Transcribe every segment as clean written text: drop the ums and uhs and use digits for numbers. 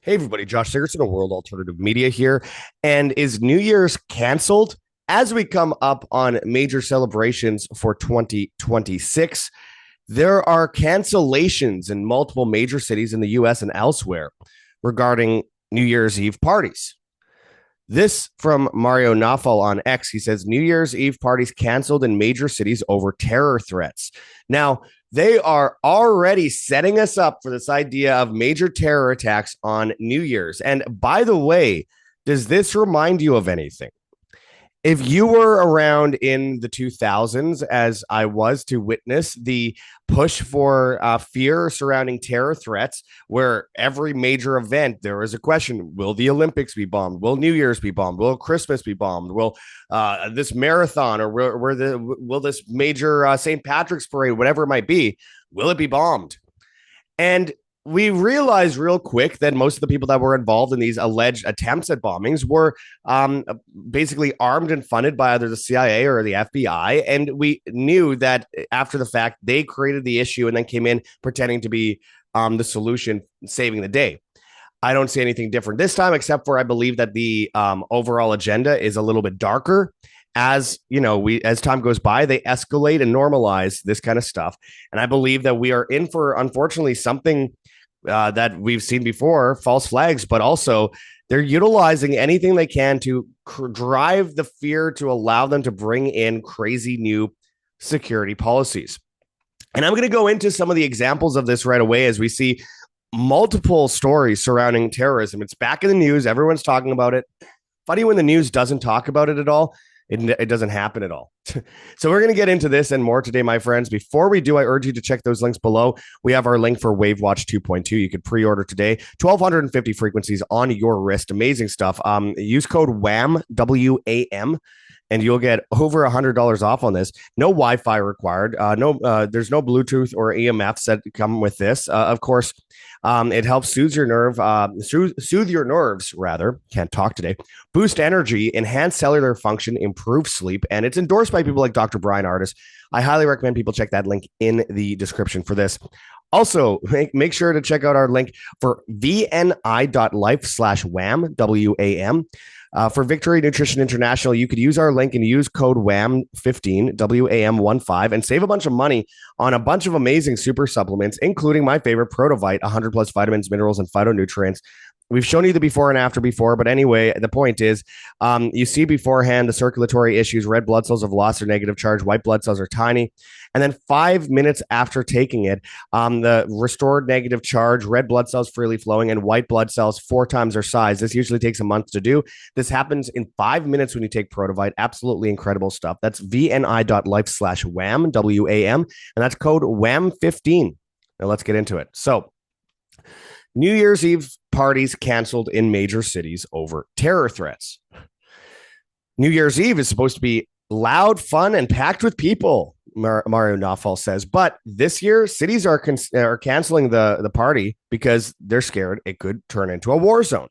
Hey everybody, Josh Sigurdson of World Alternative Media here. And is New Year's canceled as we come up on major celebrations for 2026? There are cancellations in multiple major cities in the US and elsewhere regarding New Year's Eve parties. This from Mario Nafal on X. He says New Year's Eve parties canceled in major cities over terror threats. Now, they are already setting us up for this idea of major terror attacks on New Year's. And by the way, does this remind you of anything? If you were around in the 2000s, as I was, to witness the push for fear surrounding terror threats, where every major event there is a question: will the Olympics be bombed? Will New Year's be bombed? Will Christmas be bombed? Will this marathon or will this major St. Patrick's parade, whatever it might be, will it be bombed? And we realized real quick that most of the people that were involved in these alleged attempts at bombings were basically armed and funded by either the CIA or the FBI. And we knew that after the fact, they created the issue and then came in pretending to be the solution, saving the day. I don't see anything different this time, except for I believe that the overall agenda is a little bit darker. As you know, as time goes by, they escalate and normalize this kind of stuff. And I believe that we are in for, unfortunately, something that we've seen before, false flags, but also they're utilizing anything they can to drive the fear to allow them to bring in crazy new security policies. And I'm going to go into some of the examples of this right away as we see multiple stories surrounding terrorism. It's back in the news. Everyone's talking about it. Funny when the news doesn't talk about it at all. It doesn't happen at all. So we're going to get into this and more today, my friends. Before we do, I urge you to check those links below. We have our link for Wave Watch 2.2. You could pre-order today. 1,250 frequencies on your wrist. Amazing stuff. Use code WAM, W-A-M, and you'll get over $100 off on this. No Wi-Fi required. There's no Bluetooth or EMFs that come with this. Of course, it helps soothe your nerves, rather. Can't talk today. Boost energy, enhance cellular function, improve sleep, and it's endorsed by people like Dr. Brian Artis. I highly recommend people check that link in the description for this. Also, make sure to check out our link for vni.life/WAM, W-A-M. For Victory Nutrition International, you could use our link and use code WAM15, W-A-M-1-5, and save a bunch of money on a bunch of amazing super supplements, including my favorite, Protovite, 100 plus vitamins, minerals, and phytonutrients. We've shown you the before and after before, but anyway, the point is you see beforehand the circulatory issues. Red blood cells have lost their negative charge. White blood cells are tiny. And then 5 minutes after taking it, the restored negative charge, red blood cells freely flowing, and white blood cells 4 times their size. This usually takes a month to do. This happens in 5 minutes when you take Protovite. Absolutely incredible stuff. That's vni.life/WAM, W-A-M, and that's code WAM15. Now let's get into it. So, New Year's Eve parties canceled in major cities over terror threats. New Year's Eve is supposed to be loud, fun, and packed with people, Mario Nafal says. But this year, cities are canceling the party because they're scared it could turn into a war zone.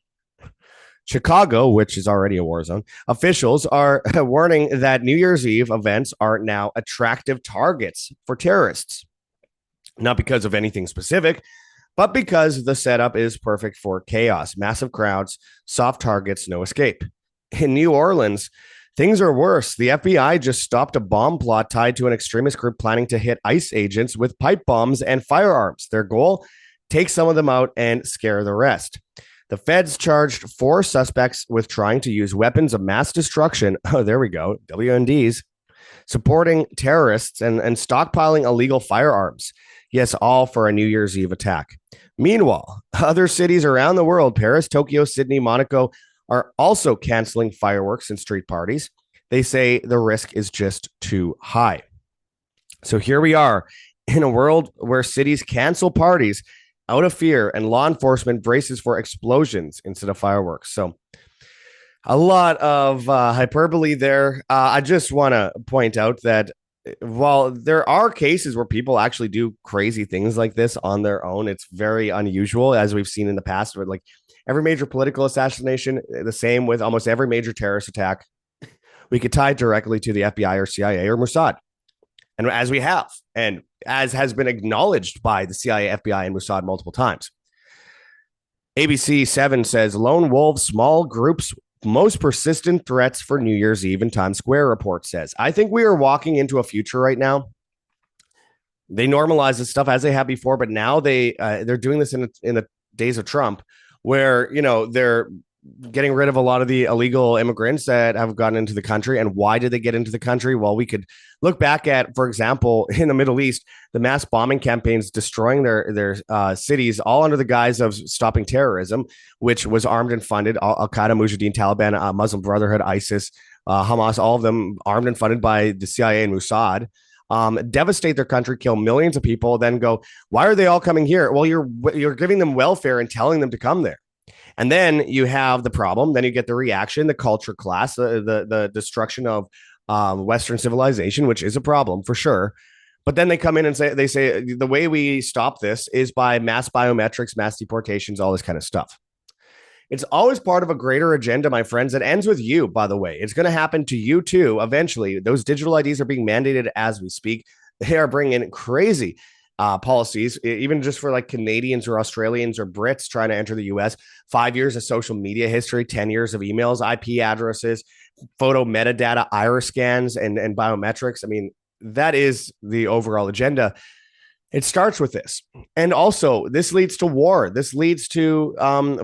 Chicago, which is already a war zone, officials are warning that New Year's Eve events are now attractive targets for terrorists. Not because of anything specific, but because the setup is perfect for chaos, massive crowds, soft targets, no escape. In New Orleans, things are worse. The FBI just stopped a bomb plot tied to an extremist group planning to hit ICE agents with pipe bombs and firearms. Their goal? Take some of them out and scare the rest. The feds charged 4 suspects with trying to use weapons of mass destruction. Oh, there we go. WNDs. Supporting terrorists and stockpiling illegal firearms. Yes, all for a New Year's Eve attack. Meanwhile, other cities around the world, Paris, Tokyo, Sydney, Monaco, are also canceling fireworks and street parties. They say the risk is just too high. So here we are in a world where cities cancel parties out of fear and law enforcement braces for explosions instead of fireworks. So a lot of hyperbole there. I just want to point out that while there are cases where people actually do crazy things like this on their own, it's very unusual, as we've seen in the past, with like every major political assassination, the same with almost every major terrorist attack. We could tie it directly to the FBI or CIA or Mossad. And as we have, and as has been acknowledged by the CIA, FBI, and Mossad multiple times. ABC 7 says lone wolves, small groups, most persistent threats for New Year's Eve in Times Square, report says. I think we are walking into a future right now. They normalize this stuff as they have before, but now they're doing this in the days of Trump, where they're getting rid of a lot of the illegal immigrants that have gotten into the country. And why did they get into the country? Well, we could look back at, for example, in the Middle East, the mass bombing campaigns destroying their cities, all under the guise of stopping terrorism, which was armed and funded. Al Qaeda, Mujahideen, Taliban, Muslim Brotherhood, ISIS, Hamas, all of them armed and funded by the CIA and Mossad. Devastate their country, kill millions of people, then go, why are they all coming here? Well, you're giving them welfare and telling them to come there. And then you have the problem. Then you get the reaction, the culture class, the destruction of Western civilization, which is a problem for sure. But then they come in and say the way we stop this is by mass biometrics, mass deportations, all this kind of stuff. It's always part of a greater agenda, my friends. It ends with you, by the way. It's going to happen to you too eventually. Those digital IDs are being mandated as we speak. They are bringing in crazy policies, even just for like Canadians or Australians or Brits trying to enter the US. 5 years of social media history, 10 years of emails, IP addresses, photo metadata, iris scans, and biometrics. I mean, that is the overall agenda. It starts with this. And also, this leads to war. This leads to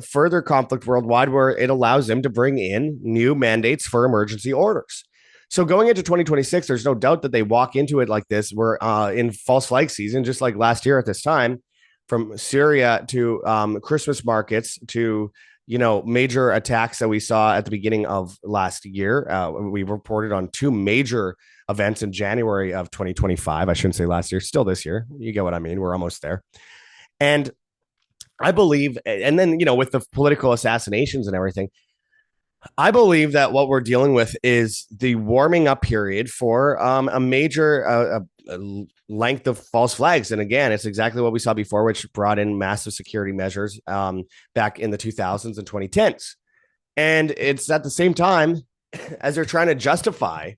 further conflict worldwide, where it allows them to bring in new mandates for emergency orders. So going into 2026, there's no doubt that they walk into it like this. We're in false flag season, just like last year at this time, from Syria to Christmas markets to major attacks that we saw at the beginning of last year. We reported on two major events in January of 2025. I shouldn't say last year, still this year. You get what I mean? We're almost there. And I believe, and then, with the political assassinations and everything, I believe that what we're dealing with is the warming up period for a major length of false flags. And again, it's exactly what we saw before, which brought in massive security measures back in the 2000s and 2010s. And it's at the same time as they're trying to justify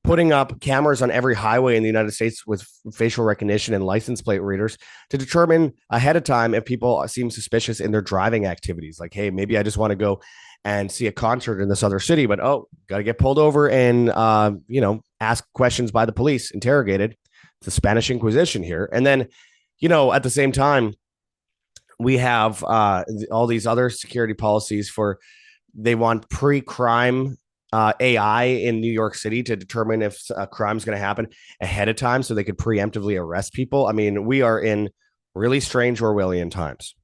putting up cameras on every highway in the United States with facial recognition and license plate readers to determine ahead of time if people seem suspicious in their driving activities. Like, hey, maybe I just want to go and see a concert in this other city, but got to get pulled over and ask questions by the police, interrogated. It's the Spanish Inquisition here. And then, at the same time, we have all these other security policies they want pre-crime AI in New York City to determine if a crime is going to happen ahead of time so they could preemptively arrest people. I mean, we are in really strange Orwellian times.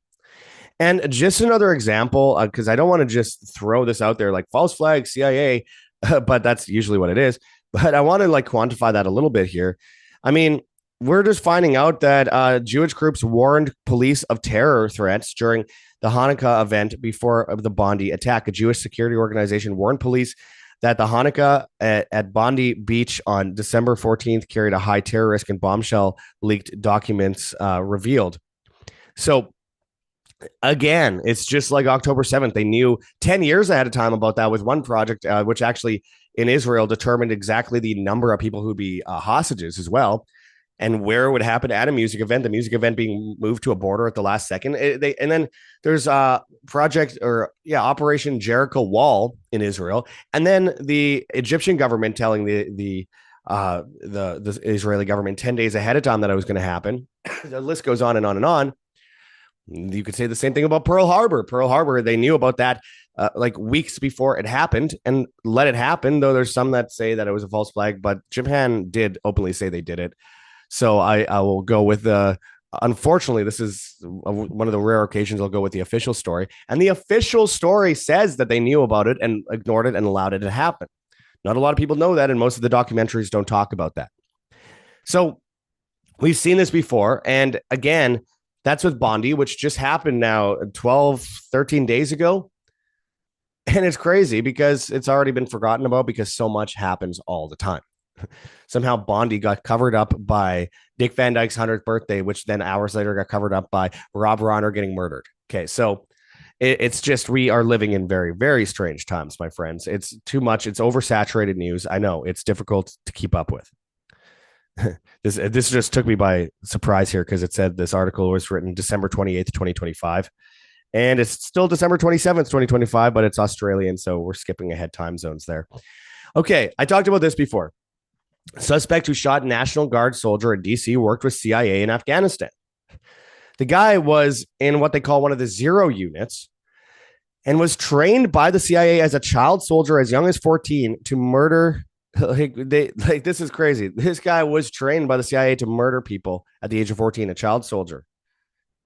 And just another example, because I don't want to just throw this out there like false flag, CIA, but that's usually what it is. But I want to quantify that a little bit here. I mean, we're just finding out that Jewish groups warned police of terror threats during the Hanukkah event before the Bondi attack. A Jewish security organization warned police that the Hanukkah at Bondi Beach on December 14th carried a high terror risk, and bombshell leaked documents revealed. So again, it's just like October 7th. They knew 10 years ahead of time about that with one project, which actually in Israel determined exactly the number of people who'd be hostages as well, and where it would happen at a music event, the music event being moved to a border at the last second. And then there's Operation Jericho Wall in Israel. And then the Egyptian government telling the Israeli government 10 days ahead of time that it was going to happen. The list goes on and on and on. You could say the same thing about Pearl Harbor. Pearl Harbor, they knew about that weeks before it happened and let it happen, though there's some that say that it was a false flag, but Japan did openly say they did it. So I will go with unfortunately, this is one of the rare occasions I'll go with the official story. And the official story says that they knew about it and ignored it and allowed it to happen. Not a lot of people know that, and most of the documentaries don't talk about that. So we've seen this before. And again, that's with Bondi, which just happened now 12, 13 days ago. And it's crazy because it's already been forgotten about because so much happens all the time. Somehow Bondi got covered up by Dick Van Dyke's 100th birthday, which then hours later got covered up by Rob Reiner getting murdered. Okay, so it's just we are living in very, very strange times, my friends. It's too much. It's oversaturated news. I know it's difficult to keep up with. This just took me by surprise here because it said this article was written December 28th, 2025. And it's still December 27th, 2025, but it's Australian. So we're skipping ahead time zones there. Okay. I talked about this before. Suspect who shot National Guard soldier in DC worked with CIA in Afghanistan. The guy was in what they call one of the zero units and was trained by the CIA as a child soldier as young as 14 to murder. This is crazy. This guy was trained by the CIA to murder people at the age of 14, a child soldier,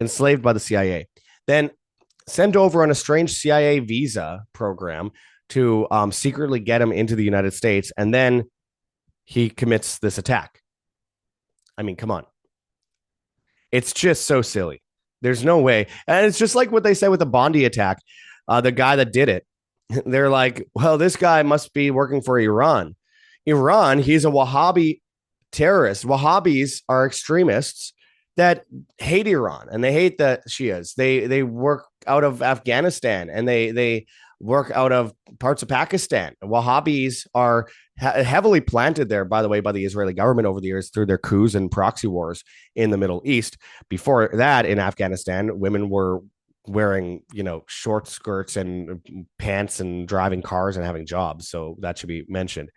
enslaved by the CIA. Then sent over on a strange CIA visa program to secretly get him into the United States. And then he commits this attack. I mean, come on. It's just so silly. There's no way. And it's just like what they said with the Bondi attack. The guy that did it, they're like, well, this guy must be working for Iran. Iran, he's a Wahhabi terrorist. Wahhabis are extremists that hate Iran and they hate the Shias. They work out of Afghanistan and they work out of parts of Pakistan. Wahhabis are heavily planted there, by the way, by the Israeli government over the years through their coups and proxy wars in the Middle East. Before that, in Afghanistan, women were wearing, short skirts and pants and driving cars and having jobs. So that should be mentioned.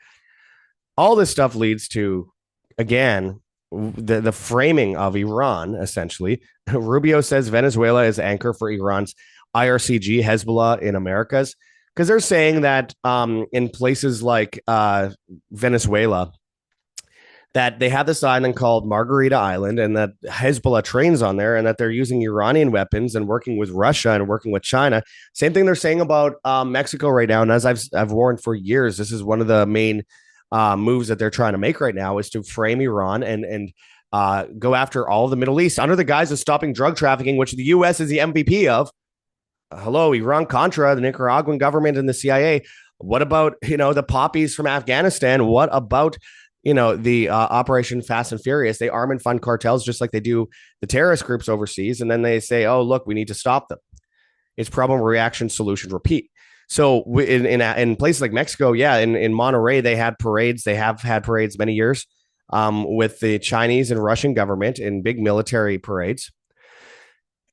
All this stuff leads to, again, the framing of Iran, essentially. Rubio says Venezuela is anchor for Iran's IRCG, Hezbollah in Americas, because they're saying that in places like Venezuela, that they have this island called Margarita Island and that Hezbollah trains on there and that they're using Iranian weapons and working with Russia and working with China. Same thing they're saying about Mexico right now. And as I've warned for years, this is one of the main moves that they're trying to make right now is to frame Iran and go after all of the Middle East under the guise of stopping drug trafficking, which the U.S. is the MVP of. Hello, Iran-Contra, the Nicaraguan government and the CIA. What about, the poppies from Afghanistan? What about, the Operation Fast and Furious? They arm and fund cartels just like they do the terrorist groups overseas. And then they say, oh, look, we need to stop them. It's problem, reaction, solution, repeat. So in places like Mexico, in Monterrey, they had parades. They have had parades many years with the Chinese and Russian government in big military parades.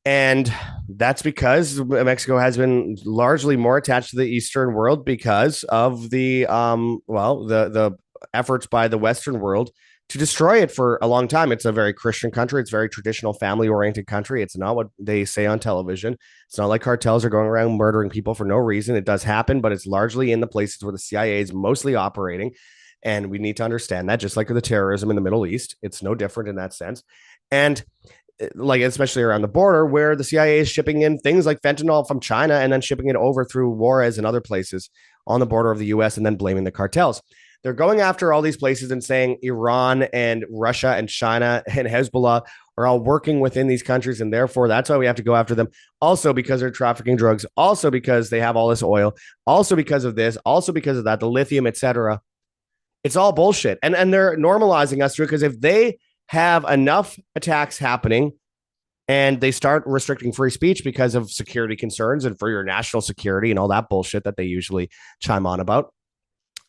And that's because Mexico has been largely more attached to the Eastern world because of the the efforts by the Western world to destroy it for a long time. It's a very Christian country. It's a very traditional family-oriented country. It's not what they say on television. It's not like cartels are going around murdering people for no reason. It does happen, but it's largely in the places where the CIA is mostly operating. And we need to understand that, just like the terrorism in the Middle East, it's no different in that sense. And like, especially around the border where the CIA is shipping in things like fentanyl from China and then shipping it over through Juarez and other places on the border of the US and then blaming the cartels. They're going after all these places and saying Iran and Russia and China and Hezbollah are all working within these countries. And therefore, that's why we have to go after them. Also, because they're trafficking drugs. Also, because they have all this oil. Also, because of this. Also, because of that, the lithium, etc. It's all bullshit. And they're normalizing us through it because if they have enough attacks happening and they start restricting free speech because of security concerns and for your national security and all that bullshit that they usually chime on about,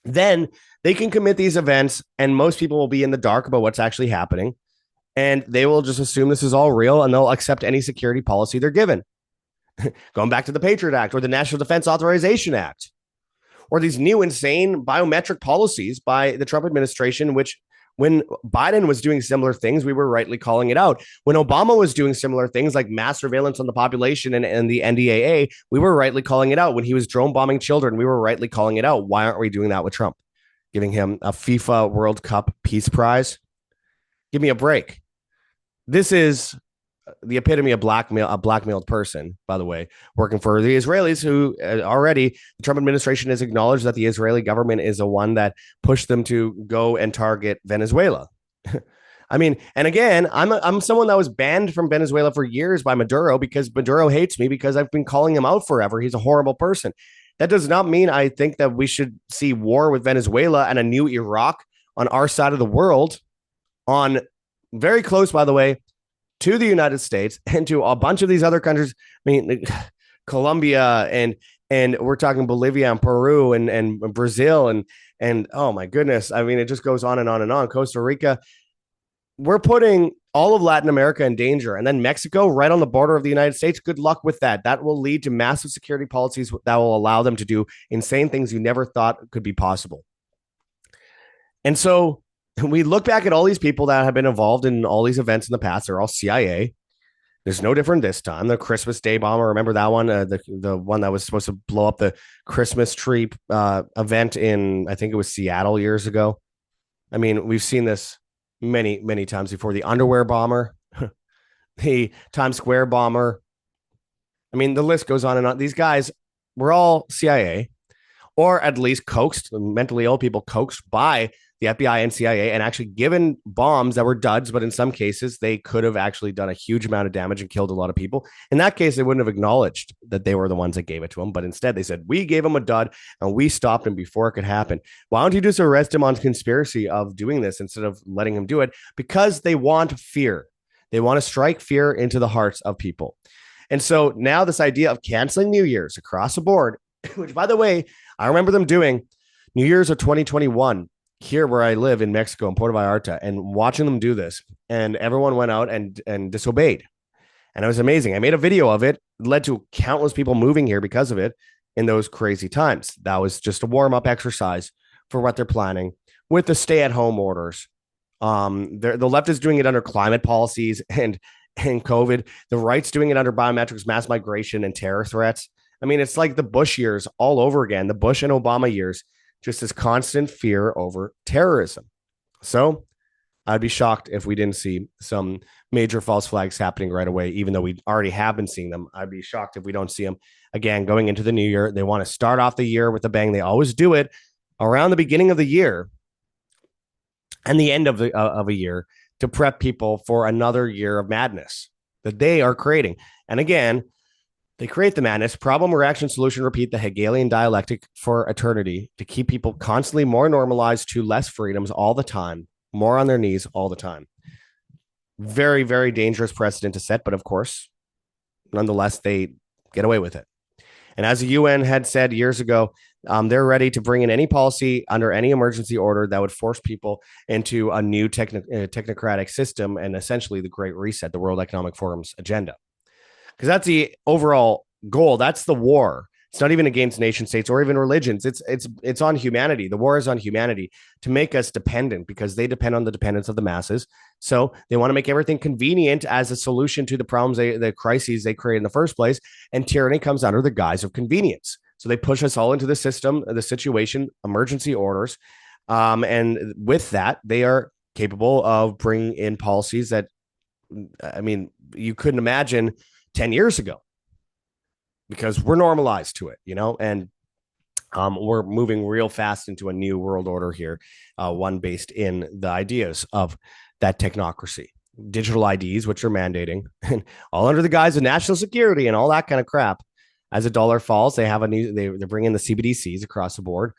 then they can commit these events and most people will be in the dark about what's actually happening and they will just assume this is all real and they'll accept any security policy they're given. Going back to the Patriot Act or the National Defense Authorization Act or these new insane biometric policies by the Trump administration, which when Biden was doing similar things, we were rightly calling it out. When Obama was doing similar things like mass surveillance on the population and the NDAA, we were rightly calling it out. When he was drone bombing children, we were rightly calling it out. Why aren't we doing that with Trump? Giving him a FIFA World Cup Peace Prize? Give me a break. This is the epitome of a blackmailed person, by the way, working for the Israelis who already the Trump administration has acknowledged that the Israeli government is the one that pushed them to go and target Venezuela. I mean, and again, I'm someone that was banned from Venezuela for years by Maduro because Maduro hates me because I've been calling him out forever. He's a horrible person. That does not mean I think that we should see war with Venezuela and a new Iraq on our side of the world, on very close, by the way, to the United States and to a bunch of these other countries. I mean, Colombia and we're talking Bolivia and Peru and Brazil and oh my goodness. I mean, it just goes on and on and on. Costa Rica. We're putting all of Latin America in danger. And then Mexico, right on the border of the United States, good luck with that. That will lead to massive security policies that will allow them to do insane things you never thought could be possible. And so we look back at all these people that have been involved in all these events in the past. They're all CIA. There's no different this time. The Christmas Day bomber, remember that one? The one that was supposed to blow up the Christmas tree event in, I think it was Seattle years ago. I mean, we've seen this many, many times before. The underwear bomber, the Times Square bomber. I mean, the list goes on and on. These guys were all CIA, or at least coaxed, mentally ill people coaxed by the FBI and CIA, and actually given bombs that were duds, but in some cases they could have actually done a huge amount of damage and killed a lot of people. In that case, they wouldn't have acknowledged that they were the ones that gave it to him, but instead they said, we gave him a dud and we stopped him before it could happen. Why don't you just arrest him on conspiracy of doing this instead of letting him do it? Because they want fear. They want to strike fear into the hearts of people. And so now this idea of canceling New Year's across the board, which, by the way, I remember them doing New Year's of 2021 here where I live in Mexico in Puerto Vallarta, and watching them do this, and everyone went out and disobeyed. And it was amazing. I made a video of it. It led to countless people moving here because of it in those crazy times. That was just a warm-up exercise for what they're planning with the stay-at-home orders. The left is doing it under climate policies and COVID. The right's doing it under biometrics, mass migration, and terror threats. I mean, it's like the Bush years all over again, the Bush and Obama years, just this constant fear over terrorism. So I'd be shocked if we didn't see some major false flags happening right away, even though we already have been seeing them. I'd be shocked if we don't see them again going into the new year. They want to start off the year with a bang. They always do it around the beginning of the year and the end of a year to prep people for another year of madness that they are creating. And again, they create the madness, problem, reaction, solution, repeat, the Hegelian dialectic for eternity to keep people constantly more normalized to less freedoms all the time, more on their knees all the time. Very, very dangerous precedent to set, but of course, nonetheless, they get away with it. And as the UN had said years ago, they're ready to bring in any policy under any emergency order that would force people into a new technocratic system and essentially the Great Reset, the World Economic Forum's agenda. Because that's the overall goal. That's the war. It's not even against nation states or even religions. It's on humanity. The war is on humanity to make us dependent because they depend on the dependence of the masses. So they want to make everything convenient as a solution to the problems, the crises they create in the first place. And tyranny comes under the guise of convenience. So they push us all into the system, the situation, emergency orders. And with that, they are capable of bringing in policies that, I mean, you couldn't imagine 10 years ago because we're normalized to it, and we're moving real fast into a new world order here, one based in the ideas of that technocracy, digital IDs, which are mandating, and all under the guise of national security and all that kind of crap. As the dollar falls, they're bringing the CBDCs across the board.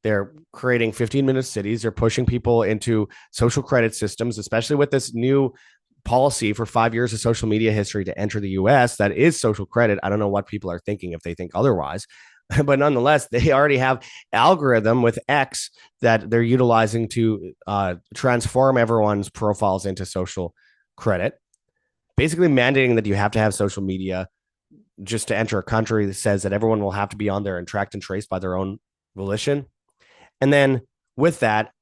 They're creating 15-minute cities. They're pushing people into social credit systems, especially with this new policy for 5 years of social media history to enter the US that is social credit. I don't know what people are thinking if they think otherwise, but nonetheless, they already have algorithm with X that they're utilizing to transform everyone's profiles into social credit, basically mandating that you have to have social media just to enter a country that says that everyone will have to be on there and tracked and traced by their own volition. And then with that,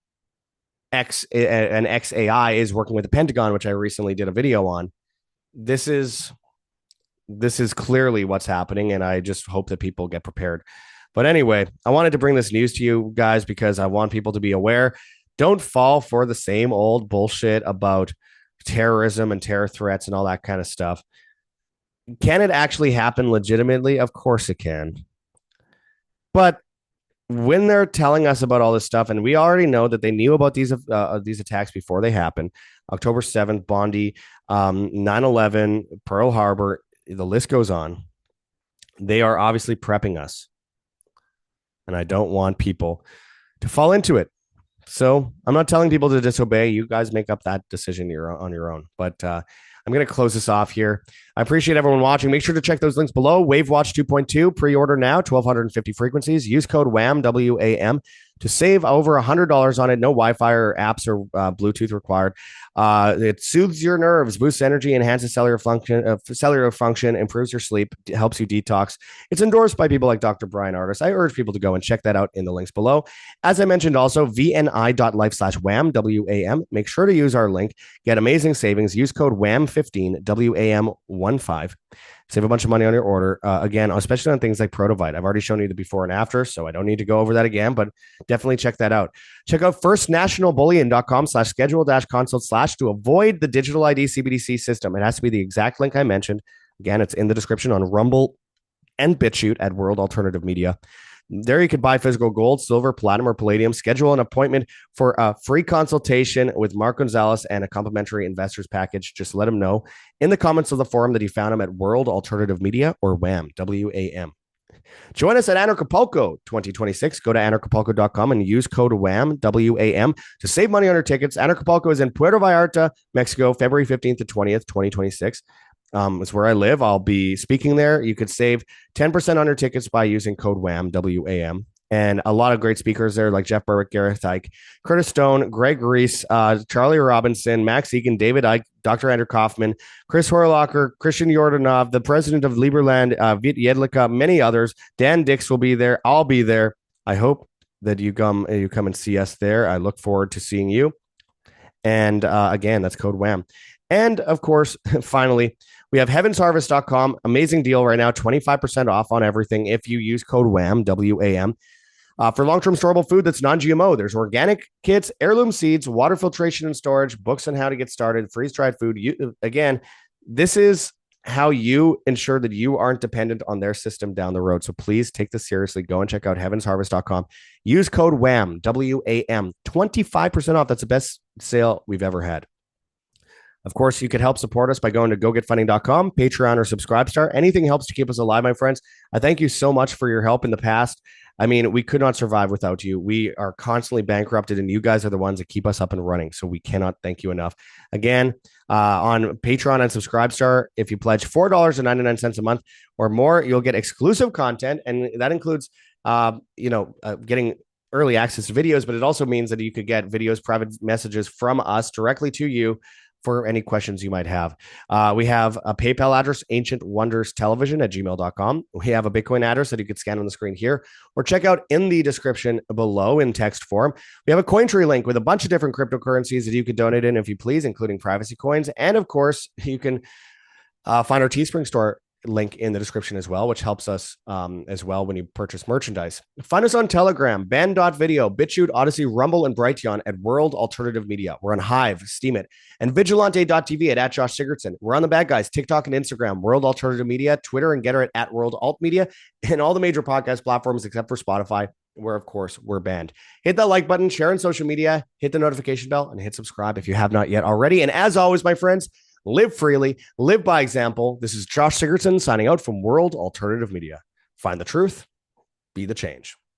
XAI is working with the Pentagon, which I recently did a video on. This is clearly what's happening, and I just hope that people get prepared. But anyway, I wanted to bring this news to you guys because I want people to be aware. Don't fall for the same old bullshit about terrorism and terror threats and all that kind of stuff. Can it actually happen legitimately? Of course it can. But when they're telling us about all this stuff, and we already know that they knew about these attacks before they happened, October 7th, Bondi, 9/11, Pearl Harbor, the list goes on. They are obviously prepping us. And I don't want people to fall into it. So I'm not telling people to disobey. You guys make up that decision on your own. But I'm going to close this off here. I appreciate everyone watching. Make sure to check those links below. Wave Watch 2.2, pre-order now, 1,250 frequencies. Use code WAM, WAM, to save over $100 on it. No Wi-Fi or apps or Bluetooth required. It soothes your nerves, boosts energy, enhances cellular function, improves your sleep, helps you detox. It's endorsed by people like Dr. Brian Artis. I urge people to go and check that out in the links below. As I mentioned, also vni.life/WAM, WAM. Make sure to use our link. Get amazing savings. Use code WAM15, WAM15. Save a bunch of money on your order. Again, especially on things like Protovite. I've already shown you the before and after, so I don't need to go over that again, but definitely check that out. Check out firstnationalbullion.com/schedule-consult/ to avoid the digital ID CBDC system. It has to be the exact link I mentioned. Again, it's in the description on Rumble and BitChute at World Alternative Media. There you could buy physical gold, silver, platinum, or palladium. Schedule an appointment for a free consultation with Mark Gonzalez and a complimentary investors package. Just let him know in the comments of the forum that you found him at World Alternative Media or WAM, WAM. Join us at Anarchapulco 2026. Go to anarchapulco.com and use code WAM, WAM, to save money on your tickets. Anarchapulco is in Puerto Vallarta, Mexico, February 15th to 20th, 2026. It's where I live. I'll be speaking there. You could save 10% on your tickets by using code WAM, WAM. And a lot of great speakers there like Jeff Berwick, Gareth Ike, Curtis Stone, Greg Reese, Charlie Robinson, Max Egan, David Icke, Dr. Andrew Kaufman, Chris Horlocker, Christian Yordanov, the president of Liberland, Vit Jedlicka, many others. Dan Dix will be there. I'll be there. I hope that you come and see us there. I look forward to seeing you. And again, that's code WAM. And of course, finally, we have heavensharvest.com. Amazing deal right now, 25% off on everything if you use code WAM, WAM. For long-term storable food that's non-GMO, there's organic kits, heirloom seeds, water filtration and storage, books on how to get started, freeze-dried food. Again, this is how you ensure that you aren't dependent on their system down the road. So please take this seriously. Go and check out heavensharvest.com. Use code WAM, WAM, 25% off. That's the best sale we've ever had. Of course, you can help support us by going to gogetfunding.com, Patreon, or Subscribestar. Anything helps to keep us alive, my friends. I thank you so much for your help in the past. I mean, we could not survive without you. We are constantly bankrupted, and you guys are the ones that keep us up and running. So we cannot thank you enough. Again, on Patreon and Subscribestar, if you pledge $4.99 a month or more, you'll get exclusive content, and that includes, getting early access to videos. But it also means that you could get videos, private messages from us directly to you for any questions you might have. We have a PayPal address, ancientwonderstelevision@gmail.com. We have a Bitcoin address that you could scan on the screen here or check out in the description below in text form. We have a Cointree link with a bunch of different cryptocurrencies that you could donate in if you please, including privacy coins. And of course, you can find our Teespring store link in the description as well, which helps us as well when you purchase merchandise. Find us on Telegram, band.video, BitChute, Odyssey, Rumble, and Brighteon at World Alternative Media. We're on Hive, Steam It, and Vigilante.tv at Josh Sigurdson. We're on the bad guys, TikTok and Instagram, World Alternative Media, Twitter and Getter at World Alt Media, and all the major podcast platforms except for Spotify, where, of course, we're banned. Hit that like button, share on social media, hit the notification bell, and hit subscribe if you have not yet already. And as always, my friends, live freely, live by example. This is Josh Sigurdson signing out from World Alternative Media. Find the truth, be the change.